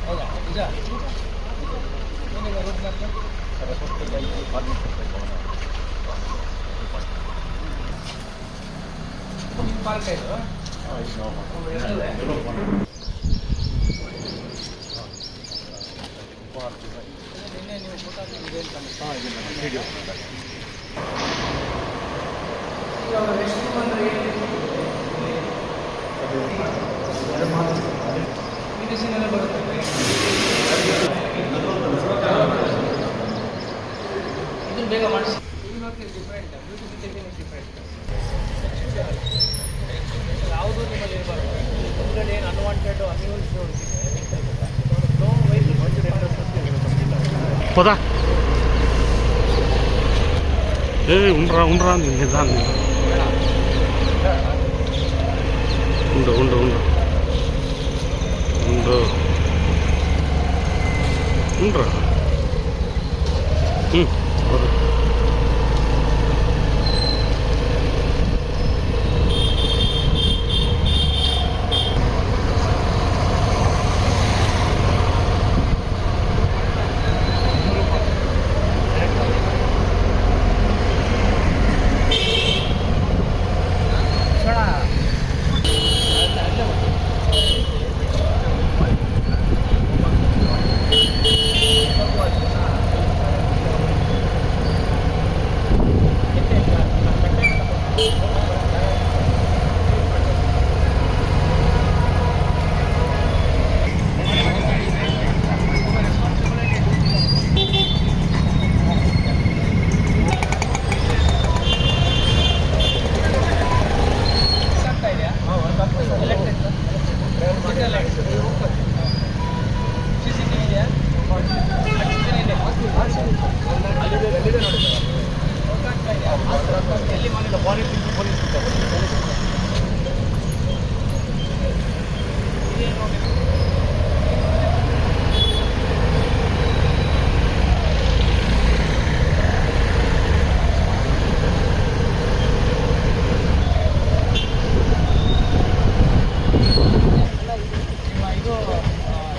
ಹೌದಾ ನಿಜ ಪಾರ್ಕ್ ಆಯಿತು ನಿನ್ನೆ ನೀವು ಫೋಟೋ ಹಾಕಿದ್ರೆ ಇವಾಗ ನೆಕ್ಸ್ಟ್ ಬಂದರೆ ಮೆಡಿಸಿನ್ ಎಲ್ಲ ಬರುತ್ತೆ ಇದನ್ನು ಬೇಗ ಮಾಡಿಸಿ ಡಿಫ್ರೆಂಟ್ ಬ್ಯೂಟಿಫಿಕೇಶನ್ ಡಿಫ್ರೆಂಟ್ ಯಾವುದೂ ನಿಮ್ಮಲ್ಲಿ ಇರಬಾರ್ದು ಮುಂದ್ಗಡೆ ಏನು ಅನ್ವಾಂಟೆಡ್ ಅನ್ಯೂಸ್ ನೋ ಹೋದಾ ಉಂಡ್ರಾ ನಿಧಾನ ಉಂಡು ಉಂಡು ಉಂಡು ಉಂಡು ಉಂಡ್ರಾ ಹೌದು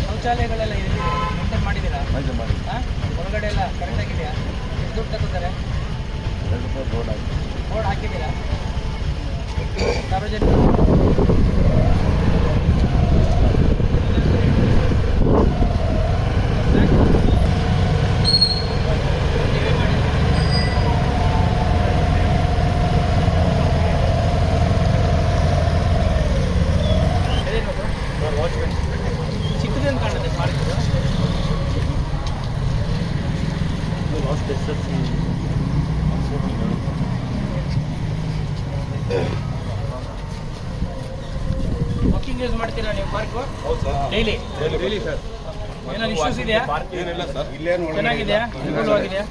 ಶೌಚಾಲಯಗಳೆಲ್ಲ ಮೇಂಟೈನ್ ಮಾಡಿದ್ದೀರಾ? ಹೊರಗಡೆ ಎಲ್ಲ ಕರೆಕ್ಟ್ ಆಗಿದೆಯಾ? ಎಷ್ಟು ದುಡ್ಡು ತಗೋತಾರೆ? ಬೋರ್ಡ್ ಹಾಕಿದ್ದೀರಾ? ಸಾರ್ವಜನಿಕ ಚಿಕ್ಕದೇನು ಕಾಣುತ್ತೆ ಪಾರ್ಕ್ ವಾಕಿಂಗ್ ಯೂಸ್ ಮಾಡ್ತೀರಾ ನೀವು ಪಾರ್ಕು? Daily sir. ಏನಾದ್ರು ಇಶ್ಯೂಸ್ ಇದೆಯಾ? ಚೆನ್ನಾಗಿದೆಯಾ? ಅನುಕೂಲವಾಗಿದೆಯಾ?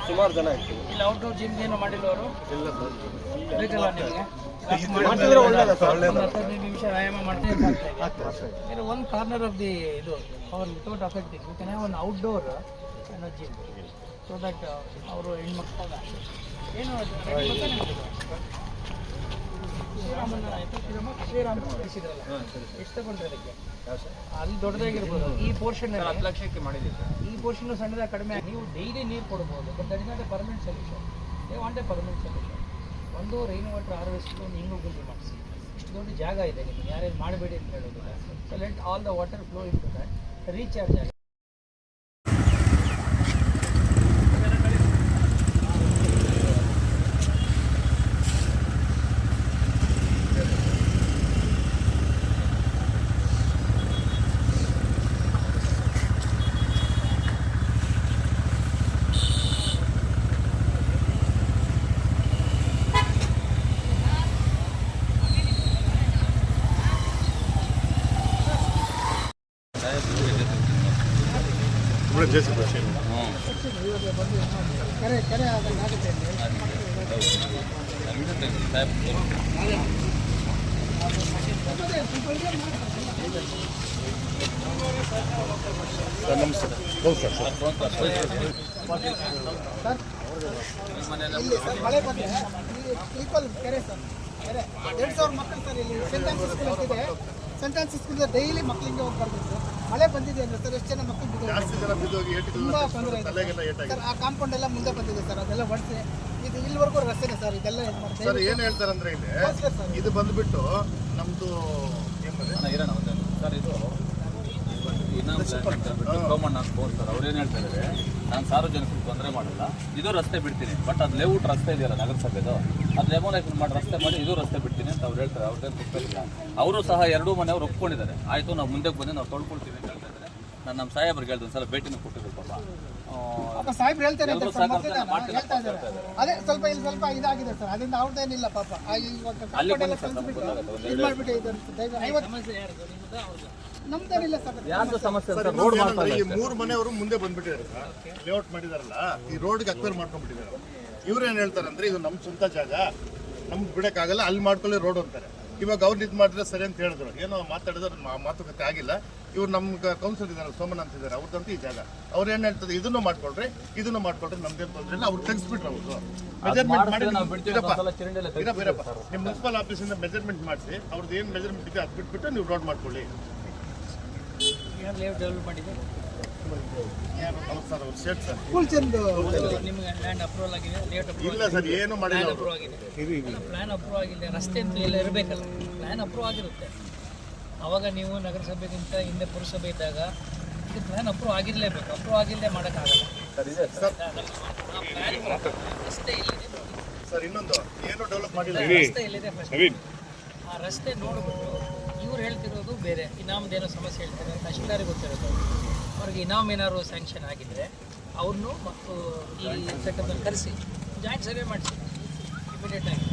ಸುಮಾರು ಜನ ಇರ್ತೀವಿ. ಇಲ್ಲಿ ಔಟ್ಡೋರ್ ಜಿಮ್ ಏನೋ ಮಾಡಿಲ್ಲ ಅವರು? ಇಲ್ಲ ಸರ್. ಬೇಕಲ್ಲ ನಿಮಗೆ? ಒಳ್ಳೆಯದು. 15 ನಿಮಿಷ ವ್ಯಾಯಾಮ ಮಾಡ್ತಾ ಒಂದು ಕಾರ್ನರ್ ಆಫ್ ದಿ ಇದು ಅವ್ರು without affecting you can have one outdoor gym so that ಅವರು ಹೆಣ್ಮಕ್ಳು ಏನು ಶ್ರೀರಾಮ ಕಳಿಸಿದ್ರಲ್ಲ ಎಷ್ಟು ತಗೊಂಡ್ರೆ ಅದಕ್ಕೆ? ಅಲ್ಲಿ ದೊಡ್ಡದಾಗಿರ್ಬೋದು. ಈ ಪೋರ್ಷನ್ 10 ಲಕ್ಷಕ್ಕೆ ಮಾಡಿದ್ದೀವಿ ಸರ್. ಈ ಪೋರ್ಷನ್ ಸಣ್ಣದಾಗಿ ಕಡಿಮೆ ನೀವು ಡೈಲಿ ನೀರು ಕೊಡ್ಬೋದು. But that is not A permanent solution. They want A permanent solution. ಒಂದು ರೈನ್ ವಾಟರ್ ಹಾರ್ವೆಸ್ಟ್ ಒಂದು ಹಿಂಗು ಗುಂಡಿ ಮಾಡಿಸಿ. ಇಷ್ಟು ದೊಡ್ಡ ಜಾಗ ಇದೆ ನಿಮಗೆ, ಯಾರೇನು ಮಾಡಬೇಡಿ ಅಂತ ಹೇಳೋದಿಲ್ಲ. So let all the water flow into that recharge ಆಗಿ ಕೆರೆ ಆದಂಗೆ ಆಗುತ್ತೆ. ನಮಸ್ಕಾರ. ಹೌದು ಸರ್ ಸರ್ ಇಲ್ಲಿ ಸರ್ ಮಳೆ ಬಂದರೆ ಇಲ್ಲಿ ಪೀಪಲ್ ಕೆರೆ ಸರ್ ಕೆರೆ 2,000 ಮಕ್ಕಳು ಸರ್ ಇಲ್ಲಿ ಸೆಂಟ್ ಆನ್ಸಿಸ್ ಸ್ಕೂಲ್ ಅಂತಿದೆ. ಸೆಂಟ್ ಆನ್ಸಿಸ್ ಸ್ಕೂಲ್ ಡೈಲಿ ಮಕ್ಕಳಿಗೆ ಹೋಗಿ ಬರ್ಬೇಕು ಸರ್. ಮಳೆ ಬಂದಿದೆ ಅಂದರೆ ಸರ್ ಎಷ್ಟು ಜನ ಮಕ್ಕಳು ಜಾಸ್ತಿ ಜನ ಬಿದ್ದೋಗಿ ತುಂಬ ತೊಂದರೆ ಇದೆ ಸರ್. ಆ ಕಾಂಪೌಂಡ್ ಎಲ್ಲ ಮುಂದೆ ಬಂದಿದೆ ಸರ್, ಅದೆಲ್ಲ ಒಡಿಸಿ ಇದು ಇಲ್ಲಿವರೆಗೂ ರಸ್ತೆನೇ ಸರ್. ಇದೆಲ್ಲ ಇದು ಮಾಡ್ತಾರೆ ಸರ್. ಏನು ಹೇಳ್ತಾರೆ ಅಂದರೆ ಇಲ್ಲಿ ಇದು ಬಂದುಬಿಟ್ಟು ನಮ್ಮದು ಸರ್ ಇದು ಸೋಮಣ್ಣ ಬೋರ್ ಸರ್ ಅವ್ರೇನು ಹೇಳ್ತಾ ಇದ್ದಾರೆ, ನಾನು ಸಾರ್ವಜನಿಕರಿಗೆ ತೊಂದರೆ ಮಾಡಲ್ಲ, ಇದು ರಸ್ತೆ ಬಿಡ್ತೀನಿ, ಬಟ್ ಅದು ಲೇಔಟ್ ರಸ್ತೆ ಇದೆಯಲ್ಲ ನಗರಸಭೆದು, ಅದು ಲೆಮೋಲೈಸೇಷನ್ ಮಾಡಿ ರಸ್ತೆ ಮಾಡಿ ಇದು ರಸ್ತೆ ಬಿಡ್ತೀನಿ ಅಂತ ಅವ್ರು ಹೇಳ್ತಾರೆ. ಅವ್ರದ್ದೇನು ತಪ್ಪಿಲ್ಲ. ಅವರು ಸಹ ಎರಡೂ ಮನೆಯವರು ಒಪ್ಕೊಂಡಿದ್ದಾರೆ. ಆಯಿತು ನಾವು ಮುಂದಕ್ಕೆ ಬಂದು ನಾವು ತೊಳ್ಕೊಳ್ತೀವಿ ಅಂತ ಹೇಳ್ತಾ ಇದ್ದಾರೆ. ನಾನು ನಮ್ಮ ಸಾಹೇಬ್ರಿಗೆ ಹೇಳಿದೆ, ಒಂದ್ಸಲ ಭೇಟಿನೂ ಕೊಟ್ಟಿದ್ರು ಪಾಪ. ಸಾಹೇಬ್ರು ಹೇಳ್ತಾರೆ ಎಲ್ಲರೂ ಸಹಕಾರ ಹೇಳ್ತಾ ಇದ್ದಾರೆ. ಅದೇ ಸ್ವಲ್ಪ ಇಲ್ಲಿ ಸ್ವಲ್ಪ ಇದಾಗಿದೆ ಸರ್, ಅದರಿಂದ ಅವ್ರದ್ದೇನಿಲ್ಲ ಪಾಪ. ಅಲ್ಲಿ ಬಂದು ಸರ್ ನಮ್ಗೆ ಗೊತ್ತಾಗುತ್ತೆ. ಇದು ಮಾಡಿಬಿಟ್ಟು ಇದು ನಮ್ದೇನಿಲ್ಲ ಸರ್. ಯಾರ್ದು ಸಮಸ್ಯೆ ಸರ್, ಸರ್, ರೋಡ್ ಮಾಡ್ತಾ ಈ ಇಲ್ಲ. 3 ಮನೆಯವರು ಮುಂದೆ ಬಂದ್ಬಿಟ್ಟಿದ್ದಾರೆ ಸರ್. ಲೇಔಟ್ ಮಾಡಿದಾರಲ್ಲ, ಈ ರೋಡ್ಗೆ ಅಕ್ವೈರ್ ಮಾಡ್ಕೊಂಡ್ಬಿಟ್ಟಿದ್ದಾರೆ. ಇವ್ರು ಏನು ಹೇಳ್ತಾರೆ ಅಂದರೆ ಇದು ನಮ್ಮ ಸ್ವಂತ ಜಾಗ, ನಮ್ಗೆ ಬಿಡೋಕ್ಕಾಗಲ್ಲ, ಅಲ್ಲಿ ಮಾಡ್ಕೊಳ್ಳಿ ರೋಡ್ ಅಂತಾರೆ. ಇವಾಗ ಅವ್ರು ಇದು ಮಾಡಿದ್ರೆ ಸರಿ ಅಂತ ಹೇಳಿದ್ರು. ಏನೋ ಮಾತಾಡಿದ್ರೆ ಮಾತುಕತೆ ಆಗಿಲ್ಲ. ಇವ್ರು ನಮ್ಮ ಕೌನ್ಸಿಲ್ ಇದ್ದಾರೆ, ಸೋಮಣ್ಣ ಅಂತಿದ್ದಾರೆ, ಅವ್ರದ್ದಂತೂ ಈ ಜಾಗ. ಅವ್ರು ಏನು ಹೇಳ್ತಾರೆ, ಇದನ್ನು ಮಾಡ್ಕೊಳ್ರಿ ನಮ್ದೇನು ತೊಂದರೆ ಇಲ್ಲ. ಅವ್ರು ತೆಗೆಸ್ಬಿಟ್ರು. ಅವರು ಮೆಜರ್ಮೆಂಟ್ ಮಾಡಿ ನಾವು ಬಿಡ್ತೀವಿ, ಒಂದ್ಸಲ ಚರಂಡಿ ಎಲ್ಲ ತೆಗ್ದು ಬೀರಪ್ಪ, ನಿಮ್ಮ ಮುನ್ಸಿಪಲ್ ಆಫೀಸಿಂದ ಮೆಜರ್ಮೆಂಟ್ ಮಾಡಿಸಿ, ಅವ್ರದ್ದು ಏನು ಮೆಜರ್ಮೆಂಟ್ ಇದೆ ಅದು ಬಿಟ್ಬಿಟ್ಟು ನೀವು ರೋಡ್ ಮಾಡ್ಕೊಳ್ಳಿ. ಲೇಔಟ್ ಡೆವಲಪ್ ಮಾಡಿದೆ ಸರ್ ಅವ್ರು ಸೇಟ್ ಸರ್ ಸ್ಕೂಲ್ ಚೆಂದು ನಿಮಗೆ ಲ್ಯಾಂಡ್ ಅಪ್ರೂವಲ್ ಆಗಿದೆ, ಲೇಔಟ್ ಅಪ್ರೂವಲ್ ಇಲ್ಲ ಸರ್, ಏನು ಮಾಡಿಲ್ಲ ಅವರು. ಅಪ್ರೂವ್ ಆಗಿದೆ, ಪ್ಲಾನ್ ಅಪ್ರೂವ್ ಆಗಿದೆ. ರಸ್ತೆ ಅಂತೂ ಎಲ್ಲ ಇರಬೇಕಲ್ಲ, ಪ್ಲಾನ್ ಅಪ್ರೂವ್ ಆಗಿರುತ್ತೆ. ಅವಾಗ ನೀವು ನಗರಸಭೆಗಿಂತ ಹಿಂದೆ ಪುರಸಭೆ ಇದ್ದಾಗ ಇದು ಪ್ಲಾನ್ ಅಪ್ರೂವ್ ಆಗಿರಲೇಬೇಕು. ಅಪ್ರೂವ್ ಆಗಿಲ್ಲದೆ ಮಾಡೋಕ್ಕಾಗಲ್ಲ. ಆ ಪ್ಲಾನ್ ರಸ್ತೆ ಇಲ್ಲಿದೆ ನೋಡಿ. ಸರ್ ಇನ್ನೊಂದು ಏನು ಡೆವಲಪ್ ಮಾಡಿಲ್ಲ. ರಸ್ತೆ ಇಲ್ಲಿದೆ ಫಸ್ಟ್. ಆ ರಸ್ತೆ ನೋಡ್ಬಿಟ್ಟು ಇವ್ರು ಹೇಳ್ತಿರೋದು ಬೇರೆ, ಇನಾಮ್ದೇನೋ ಸಮಸ್ಯೆ ಹೇಳ್ತಾರೆ. ತಹಶೀಲ್ದಾರಿಗೆ ಗೊತ್ತಿರೋದು. ಅವ್ರಿಗೆ ಇನಾಮ್ ಏನಾದ್ರು ಸ್ಯಾಂಕ್ಷನ್ ಆಗಿದ್ದರೆ ಅವ್ರನ್ನೂ ಮತ್ತು ಈ ಸೆಟಪ್ಪಲ್ಲಿ ಕರೆಸಿ ಜಾಯಿಂಟ್ ಸರ್ವೆ ಮಾಡಿಸಿ ಇಮಿಡಿಯೇಟಾಗಿ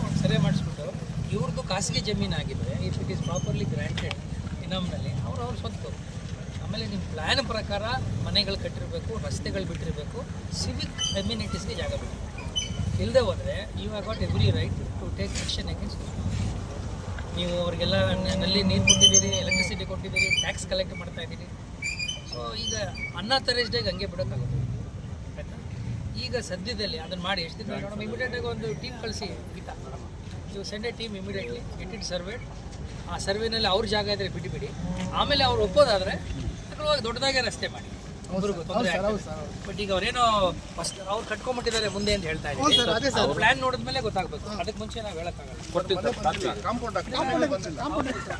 ಒಂದು ಸರ್ವೆ ಮಾಡಿಸ್ಬಿಟ್ಟು ಇವ್ರದ್ದು ಖಾಸಗಿ ಜಮೀನು ಆಗಿದ್ದರೆ if it is properly granted ಇನಾಮ್ನಲ್ಲಿ ಅವ್ರ ಸ್ವತ್ತು. ಆಮೇಲೆ ನಿಮ್ಮ ಪ್ಲ್ಯಾನ್ ಪ್ರಕಾರ ಮನೆಗಳು ಕಟ್ಟಿರಬೇಕು, ರಸ್ತೆಗಳು ಬಿಟ್ಟಿರಬೇಕು, ಸಿವಿಕ್ ಅಮ್ಯುನಿಟೀಸ್ಗೆ ಜಾಗ ಬೇಕು. ಇಲ್ಲದೆ ಹೋದರೆ you have got every right to take action against. ನೀವು ಅವ್ರಿಗೆಲ್ಲ ನಲ್ಲಿ ನೀರು ಕೊಟ್ಟಿದ್ದೀರಿ, ಎಲೆಕ್ಟ್ರಿಸಿಟಿ ಕೊಟ್ಟಿದ್ದೀರಿ, ಟ್ಯಾಕ್ಸ್ ಕಲೆಕ್ಟ್ ಮಾಡ್ತಾ ಇದ್ದೀರಿ. ಸೊ ಈಗ ಅನ್ನ ಥರ್ಸ್ಡೇಗೆ ಹಂಗೆ ಬಿಡೋಕ್ಕಾಗುತ್ತೆ ಆಯಿತಾ. ಈಗ ಸದ್ಯದಲ್ಲಿ ಅದನ್ನು ಮಾಡಿ ಎಷ್ಟು ದಿನ ನೋಡೋಣ. ಇಮಿಡಿಯೇಟಾಗಿ ಒಂದು ಟೀಮ್ ಕಳಿಸಿ ಗೀತಾ, ನೀವು send A team immediately get it surveyed. ಆ ಸರ್ವೇನಲ್ಲಿ ಅವ್ರ ಜಾಗ ಇದ್ದರೆ ಬಿಟ್ಟು ಆಮೇಲೆ ಅವ್ರು ಒಪ್ಪೋದಾದರೆ ಅದ್ರೊಳಗೆ ದೊಡ್ಡದಾಗೆ ರಸ್ತೆ ಮಾಡಿ. ಬಟ್ ಈಗ ಅವ್ರೇನೋ ಫಸ್ಟ್ ಅವ್ರು ಕಟ್ಕೊಂಡ್ಬಿಟ್ಟಿದ್ದಾರೆ ಮುಂದೆ ಅಂತ ಹೇಳ್ತಾ ಇದ್ದಾರೆ. ಅವ್ರು ಪ್ಲಾನ್ ನೋಡಿದ್ಮೇಲೆ ಗೊತ್ತಾಗಬೇಕು. ಅದಕ್ಕೆ ಮುಂಚೆ ನಾವು ಹೇಳೋಕ್ಕಾಗಲ್ಲ. ಕಾಂಪೌಂಡ್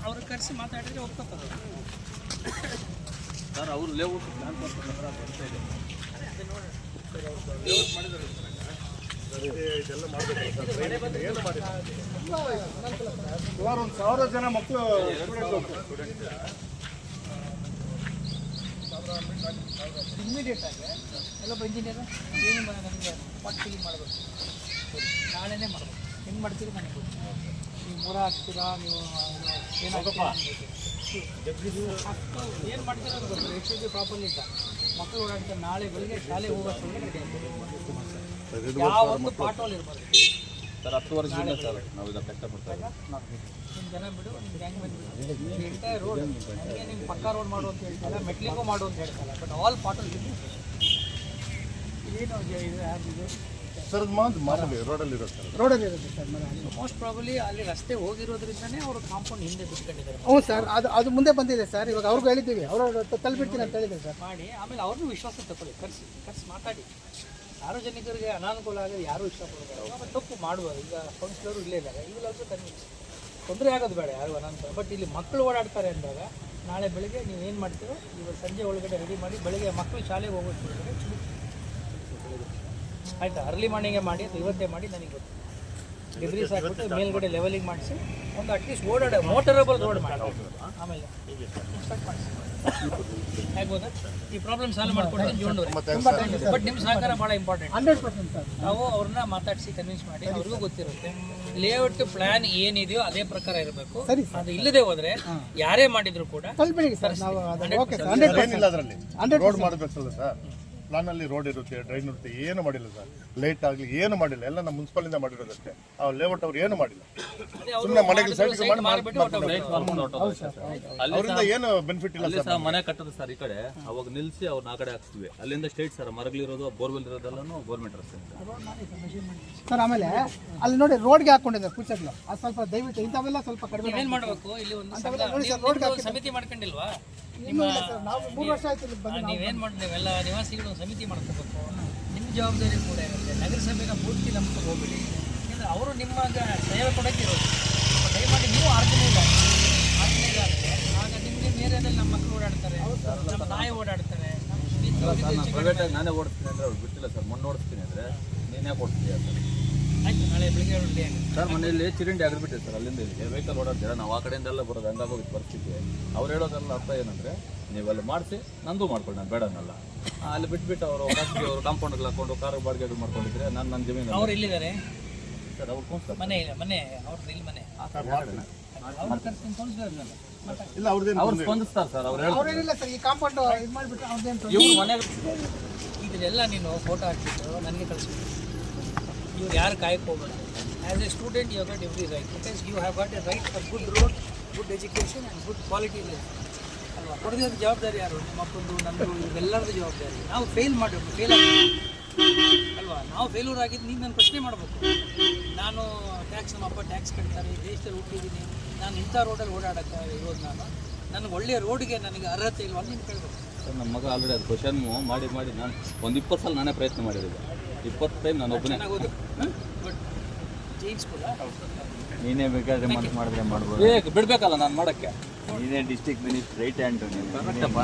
ಅವ್ರು ಕರೆಸಿ ಮಾತಾಡಿದ್ರೆ ಒಪ್ಕೋತಾರೆ. ಸರ್ ಅವರು ಲೇಔಟ್ ಪ್ಲಾನ್ ಮಾಡ್ತಾರೆ ಬರ್ತಾ ಇದೆ. ಇದೆಲ್ಲ ಮಾಡಬೇಕು ಸರ್. ಏನು ಮಾಡಿಲ್ಲ. ಸುಮಾರು 1,000 ಜನ ಮಕ್ಕಳು ಇಮ್ಮಿಡಿಯೇಟಾಗಿ ಎಲ್ಲೊಬ್ಬ ಇಂಜಿನಿಯರ್ ಏನು ನಮಗೆ ಪಾಟ್ ಫಿಲ್ಲಿಂಗ್ ಮಾಡಬೇಕು, ನಾಳೆನೇ ಮಾಡಬೇಕು. ಹೆಂಗೆ ಮಾಡ್ತೀರಿ ನನಗೆ ಗೊತ್ತು. ನೀವು ಮೂರ ಹಾಕ್ತೀರಾ, ನೀವು ಏನು ಮಾಡ್ತೀರ ಅಂತ ಗೊತ್ತು. ಎಚ್ ಡಿ ಪ್ರಾಪರ್ಲಿ ಇಲ್ಲ, ಮಕ್ಕಳು ಓಡಾಡ್ತಾರೆ. ನಾಳೆ ಬೆಳಿಗ್ಗೆ ಶಾಲೆಗೆ ಹೋಗೋಷ್ಟೊಳಗೆ ಯಾವೊಂದು ಪಾಟೋಲ್ ಇರ್ಬಾರ್ದು ಸರ್. 10 ವರ್ಷದಿಂದ ಸರ್ ನಾವು ಇದನ್ನು ಕಷ್ಟಪಡ್ತಾ ಇದ್ದೀವಿ. ನಿಮ್ಮ ಜನ ಬಿಡು, ನಿಮ್ಮ ಗ್ಯಾಂಗ್ ಬಂದುಬಿಡು. ಎಂಟೈರ್ ರೋಡ್ ನನಗೆ ನಿಮ್ಮ ಪಕ್ಕ ರೋಡ್ ಮಾಡು ಅಂತ ಹೇಳ್ತಾರೆ, ಮೆಟ್ಲಿಗೂ ಮಾಡು ಅಂತ ಹೇಳ್ತಾರೆ. ಬಟ್ ಆಲ್ ಪಾಟೋಲ್ ಇದೇನು ಇದು ಆಗಿದೆ ಸರ್. ಮಾಮೂಲಿ ರೋಡಲ್ಲಿ ಇರೋದು ಸರ್. ರೋಡಲ್ಲಿ ಇರುತ್ತೆ ಸರ್. ಮೋಸ್ಟ್ ಪ್ರಾಬಲಿ ಅಲ್ಲಿ ರಸ್ತೆ ಹೋಗಿರೋದ್ರಿಂದನೇ ಅವರು ಕಾಂಪೌಂಡ್ ಹಿಂದೆ ಬಿಟ್ಕೊಂಡಿದ್ದಾರೆ. ಹ್ಞೂ ಸರ್, ಅದು ಮುಂದೆ ಬಂದಿದೆ ಸರ್. ಇವಾಗ ಅವ್ರಿಗೂ ಹೇಳಿದ್ದೀವಿ, ಅವರು ತಲುಪಿಡ್ತೀನಿ ಅಂತ ಹೇಳಿದ್ದಾರೆ ಸರ್. ಮಾಡಿ ಆಮೇಲೆ ಅವ್ರನ್ನೂ ವಿಶ್ವಾಸ ತಗೊಳ್ಳಿ, ಕರೆಸಿ ಮಾತಾಡಿ. ಸಾರ್ವಜನಿಕರಿಗೆ ಅನಾನುಕೂಲ ಆಗೋದು ಯಾರೂ ಇಷ್ಟಪಡೋದು. ತಪ್ಪು ಮಾಡುವರು. ಈಗ ಕೌನ್ಸಿಲರು ಇಲ್ಲೇ ಇದ್ದಾರೆ, ಇವಾಗ ಆಲ್ಸೋ ಕನ್ವಿನ್ಸ್. ತೊಂದರೆ ಆಗೋದು ಬೇಡ ಯಾರು ಅನಾನುಕೂಲ. ಬಟ್ ಇಲ್ಲಿ ಮಕ್ಕಳು ಓಡಾಡ್ತಾರೆ ಅಂದಾಗ ನಾಳೆ ಬೆಳಗ್ಗೆ ನೀವು ಏನು ಮಾಡ್ತೀರೋ ಇವಾಗ ಸಂಜೆ ಒಳಗಡೆ ರೆಡಿ ಮಾಡಿ, ಬೆಳಗ್ಗೆ ಮಕ್ಕಳು ಶಾಲೆಗೆ ಹೋಗೋದು ಒಳಗಡೆ ಆಯಿತಾ. ಅರ್ಲಿ ಮಾರ್ನಿಂಗೇ ಮಾಡಿ ಅಥವಾ ಇವತ್ತೇ ಮಾಡಿ, ನನಗೆ ಗೊತ್ತು. ಡಿಬ್ರೀಸ್ ಹಾಕ್ಬಿಟ್ಟು ಮೇಲ್ಗಡೆ ಲೆವೆಲಿಂಗ್ ಮಾಡಿಸಿ ಒಂದು ಅಟ್ಲೀಸ್ಟ್ ಮೋಟರಬಲ್ ರೋಡ್ ಮಾಡಿ ಆಮೇಲೆ ಸ್ಟಾರ್ಟ್ ಮಾಡಿಸಿ. ಆಗ್ಬೋದಾ? ಈ ಪ್ರಾಬ್ಲಮ್ ಸಾಲ್ವ್ ಮಾಡ್ಕೊಡ್ತೀನಿ ಜೀವನದವ್ರಿಗೆ. ಬಟ್ ನಿಮ್ಮ ಸಹಕಾರ ಭಾಳ ಇಂಪಾರ್ಟೆಂಟ್. 100% ಸರ್. ನಾವು ಅವ್ರನ್ನ ಮಾತಾಡಿಸಿ ಕನ್ವಿನ್ಸ್ ಮಾಡಿ, ಅವ್ರಿಗೂ ಗೊತ್ತಿರುತ್ತೆ ಲೇಔಟ್ ಪ್ಲಾನ್ ಏನಿದೆಯೋ ಅದೇ ಪ್ರಕಾರ ಇರಬೇಕು. ಅದು ಇಲ್ಲದೆ ಹೋದ್ರೆ ಯಾರೇ ಮಾಡಿದ್ರು ಕೂಡ ತಲುಪಿಡಿ ಸರ್. ನಾವು ಓಕೆ ಸರ್. ಏನಿಲ್ಲ ಅದರಲ್ಲಿ ರೋಡ್ ಮಾಡಬೇಕಲ್ಲ ಸರ್. ಪ್ಲಾನಲ್ಲಿ ರೋಡ್ ಇರುತ್ತೆ, ಡ್ರೈನ್ ಇರುತ್ತೆ, ಏನು ಮಾಡಿಲ್ಲ ಸರ್. ಲೈಟ್ ಆಗಲಿ ಏನು ಮಾಡಿಲ್ಲ, ಎಲ್ಲ ನಮ್ಮ ಮುನ್ಸಿಪಾಲಿಂದ ಮಾಡಿರೋದಷ್ಟೇ. ಆ ಲೇಔಟ್ ಅವ್ರು ಏನು ಮಾಡಿಲ್ಲ, ಸುಮ್ಮನೆ ಮನೆಗೆ ಸೈಟ್ ಅವರಿಂದ ಏನು ಬೆನಿಫಿಟ್ ಇಲ್ಲ ಅಲ್ಲಿ ಸಹ ಮನೆ ಕಟ್ಟೋದು ಸರ್ ಈ ಕಡೆ, ಅವಾಗ ನಿಲ್ಸಿ ಅವ್ರನ್ನ ಆ ಕಡೆ ಹಾಕ್ಸ್ತೀವಿ. ಅಲ್ಲಿಂದ ಸ್ಟೇಟ್ ಸರ್, ಮರಗಳಿರೋದು ಬೋರ್ವೆಲ್ ಇರೋದೆಲ್ಲನೂ ಗೌರ್ಮೆಂಟ್ ರಸ್ತೆ ಸರ್. ಆಮೇಲೆ ಅಲ್ಲಿ ನೋಡಿ ರೋಡ್ಗೆ ಹಾಕೊಂಡಿದ್ದಾರೆ ಪೂಚೆಗಳು, ಅದು ಸ್ವಲ್ಪ ದಯವಿಟ್ಟು ಇಂಥವೆಲ್ಲ ಸ್ವಲ್ಪ ಕಡಿಮೆ ಏನ್ ಮಾಡ್ಬೇಕು ಇಲ್ಲಿ ಒಂದು ನೋಡಿ ಸರ್, ರೋಡ್ಗೆ ನೀವು ಸಮಿತಿ ಮಾಡ್ಕೊಂಡಿಲ್ವಾ? ಇನ್ನೂ ಇಲ್ಲ ಸರ್, ನಾವು 3 ವರ್ಷ ಆಯ್ತು ಇಲ್ಲಿ ಬಂದು. ನೀವೇನ್ ಮಾಡಿ ನೀವೆಲ್ಲ ನಿವಾಸಿಗಳು ಒಂದು ಸಮಿತಿ ಮಾಡ್ಕೋಬೇಕು. ನಿಮ್ಮ ಜವಾಬ್ದಾರಿ ಕೂಡ ಇರುತ್ತೆ. ನಗರಸಭೆನ ಪೂರ್ತಿ ನಂಬ್ಕೊಂಡು ಹೋಗ್ಬೇಡಿ, ಯಾಕಂದ್ರೆ ಅವರು ನಿಮ್ಮ ಸೇವೆ ಕೊಡೋಕೆ ಇರೋದು. ದಯಮಾಡಿ ನೀವು ಆರ್ಗನೈಸರ್ ಆಗ ನಿಮ್ಮ ಏರಿಯಾದಲ್ಲಿ ನಮ್ಮ ಮಕ್ಕಳು ಓಡಾಡ್ತಾರೆ, ನಮ್ಮ ನಾಯಿ ಓಡಾಡ್ತಾರೆ. ಪ್ರೈವೇಟಾಗಿ ನಾನೇ ಓಡಿಸ್ತೀನಿ ಅಂದರೆ ಅವ್ರು ಬಿಟ್ಟಿಲ್ಲ ಸರ್. ಮೊನ್ನೆ ಓಡಿಸ್ತೀನಿ ಅಂದರೆ ನೀನೇ ಕೊಡ್ತೀಯ ಸರ್. ಆಯ್ತು, ನಾಳೆ ಬೆಳಿಗ್ಗೆ ಹೊರಡಿ. ಸರ್ ಮನೆಯಲ್ಲಿ ಚಿರಿಂಡಿ ಆಗಿಬಿಟ್ಟಿದೆ ಸರ್. ಅಲ್ಲಿಂದ ಇಲ್ಲಿಗೆ ವೆಹಿಕಲ್ ಓಡಾಡ್ತೀರಾ, ನಾವು ಆ ಕಡೆಯಿಂದೆಲ್ಲ ಬರೋದು, ಹಂಗಾಗೋಗಿತ್ತು ಪರಿಸ್ಥಿತಿ. ಅವ್ರು ಹೇಳೋದೆಲ್ಲ ಅರ್ಥ ಏನಂದರೆ, ನೀವೆಲ್ಲ ಮಾಡಿಸಿ ನಂದು ಮಾಡ್ಕೊಂಡು ನಾನು ಬೇಡನಲ್ಲ. ಅಲ್ಲಿ ಬಿಟ್ಬಿಟ್ಟು ಅವರು ಅವ್ರು ಕಾಂಪೌಂಡ್ಗಳು ಹಾಕೊಂಡು ಕಾರು ಬಾಡಿಗೆಗಳು ಮಾಡ್ಕೊಂಡಿದ್ರೆ ನನ್ನ ಜಮೀನು. ಅವ್ರು ಎಲ್ಲಿದ್ದಾರೆ ಸರ್ ಅವ್ರು ಫೋನ್ ಸರ್ ಮನೆ ಇಲ್ಲ, ಮನೆ ಅವ್ರದ್ದು ಇಲ್ಲಿ ಮನೆ ಅವ್ರ ಕರ್ಸ್ಕೊಂಡು ಕೌನ್ಸಿಲರ್ ಇಲ್ಲ. ಅವ್ರದ್ದೇನು ಅವ್ರು ಸ್ಪಂದಿಸ್ತಾರೆ ಸರ್. ಅವ್ರು ಹೇಳ್ತಾರೆ ಅವ್ರೇನಿಲ್ಲ ಸರ್, ಈ ಕಾಂಪೌಂಡ್ ಇದು ಮಾಡಿಬಿಟ್ಟು ಅವ್ರದ್ದೇನು ಇವ್ರು ಮನೆಗೆ ಇದನ್ನೆಲ್ಲ ನೀನು ಫೋಟೋ ಹಾಕ್ಬಿಟ್ಟು ನನಗೆ ಕಳಿಸ್ಬಿಟ್ಟು, ಇವ್ರು ಯಾರು ಕಾಯಕ್ಕೆ ಹೋಗ್ಬೇಕು. As a student you got every right, because you have got a right for good road, good education and good quality life ಅಲ್ವಾ. ಕೊಡೋದ್ರ ಜವಾಬ್ದಾರಿ ಯಾರು? ನಿಮ್ಮ ಅಪ್ಪಂದು, ನಮ್ಮದು, ಇವೆಲ್ಲರದ್ದು ಜವಾಬ್ದಾರಿ. ನಾವು ಫೇಲ್ ಮಾಡಬೇಕು, ಫೇಲ್ ಆಗಬೇಕು ಅಲ್ವಾ. ನಾವು ಫೇಲ್ಯೂರ್ ಆಗಿದ್ದು ನೀನು ನಾನು ಪ್ರಶ್ನೆ ಮಾಡಬೇಕು. ನಾನು ಟ್ಯಾಕ್ಸ್, ನಮ್ಮ ಅಪ್ಪ ಟ್ಯಾಕ್ಸ್ ಕಟ್ತಾರೆ, ದೇಶದಲ್ಲಿ ಹುಟ್ಟಿದ್ದೀನಿ, ನಾನು ಇಂಥ ರೋಡಲ್ಲಿ ಓಡಾಡೋಕ್ಕೆ ಇರೋದು. ನನಗೆ ಒಳ್ಳೆಯ ರೋಡ್ಗೆ ನನಗೆ ಅರ್ಹತೆ ಇಲ್ವಾ ನೀನು ಕೇಳಬೇಕು. ಸರ್ ನಮ್ಮ ಮಗ ಆಲ್ರೆಡಿ ಅದು ಕ್ವಶನ್ ಮಾಡಿ ನಾನು ಒಂದು 20 ಸಲ ನಾನೇ ಪ್ರಯತ್ನ ಮಾಡಿದ್ದೆ. 20 ಟೈಮ್ ನಾನು ಒಬ್ಬನೇ. ಬಟ್ ಜೈನ್ ಸ್ಕೂಲ ನೀನೇ ಬೇಕಾದ್ರೆ ಮಾಡಿದ್ರೆ ಮಾಡ್ಬೋದು. ಬಿಡ್ಬೇಕಲ್ಲ ನಾನು ಮಾಡೋಕ್ಕೆ. ನೀನೇ ಡಿಸ್ಟ್ರಿಕ್ಟ್ ಮಿನಿಸ್ಟರ್ ರೈಟ್ ಹ್ಯಾಂಡ್.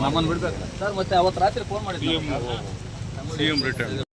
ನಮ್ಮನ್ನು ಬಿಡ್ಬೇಕಲ್ಲ ಸರ್. ಮತ್ತೆ ಅವತ್ತು ರಾತ್ರಿ ಫೋನ್ ಮಾಡಿದ್ದೆ. CM return